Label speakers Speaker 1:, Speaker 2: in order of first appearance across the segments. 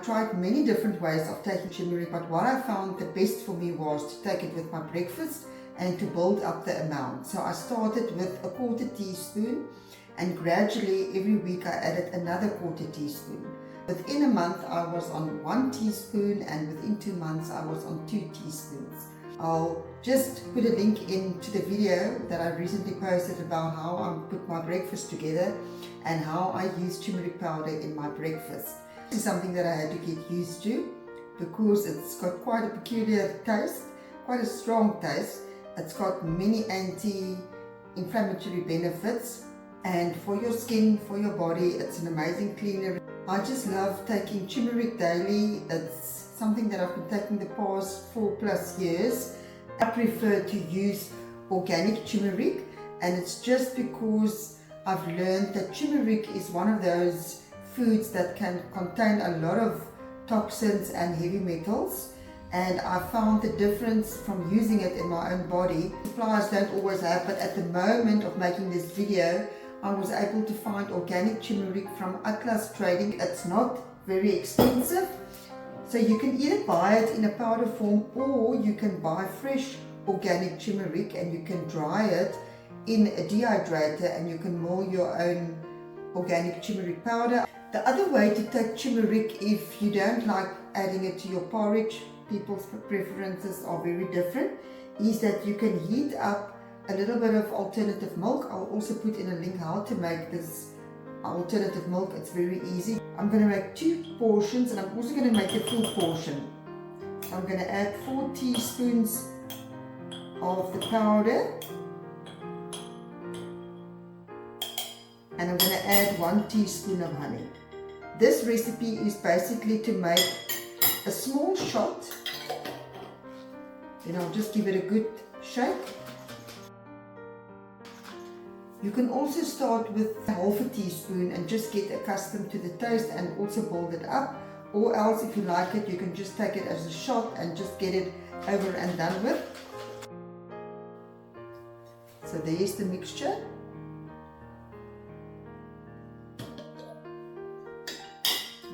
Speaker 1: tried many different ways of taking turmeric, but what I found the best for me was to take it with my breakfast and to build up the amount. So I started with a 1/4 teaspoon, and gradually every week I added another 1/4 teaspoon. Within a month I was on 1 teaspoon, and within 2 months I was on 2 teaspoons. I'll just put a link into the video that I recently posted about how I put my breakfast together and how I use turmeric powder in my breakfast. This is something that I had to get used to because it's got quite a peculiar taste, quite a strong taste. It's got many anti-inflammatory benefits, and for your skin, for your body, it's an amazing cleaner. I just love taking turmeric daily. It's something that I've been taking the past 4+ years. I prefer to use organic turmeric, and it's just because I've learned that turmeric is one of those foods that can contain a lot of toxins and heavy metals, and I found the difference from using it in my own body. Suppliers don't always have, but at the moment of making this video I was able to find organic turmeric from Atlas Trading. It's not very expensive, so you can either buy it in a powder form or you can buy fresh organic turmeric and you can dry it in a dehydrator and you can mull your own organic turmeric powder. The other way to take turmeric, if you don't like adding it to your porridge, people's preferences are very different, is that you can heat up a little bit of alternative milk. I'll also put in a link how to make this alternative milk. It's very easy. I'm going to make 2 portions, and I'm also going to make a full portion. I'm going to add 4 teaspoons of the powder, and I'm going to add 1 teaspoon of honey. This recipe is basically to make a small shot. Then I'll just give it a good shake. You can also start with 1/2 teaspoon and just get accustomed to the taste and also build it up, or else if you like it you can just take it as a shot and just get it over and done with. So there's the mixture.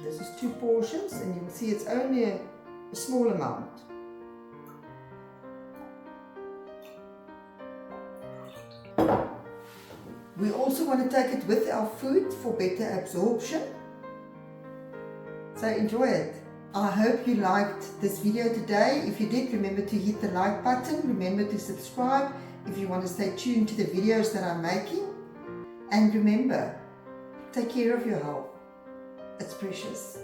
Speaker 1: This is 2 portions, and you will see it's only a small amount. We also want to take it with our food for better absorption. So enjoy it. I hope you liked this video today. If you did, remember to hit the like button. Remember to subscribe if you want to stay tuned to the videos that I'm making. And remember, take care of your health. It's precious.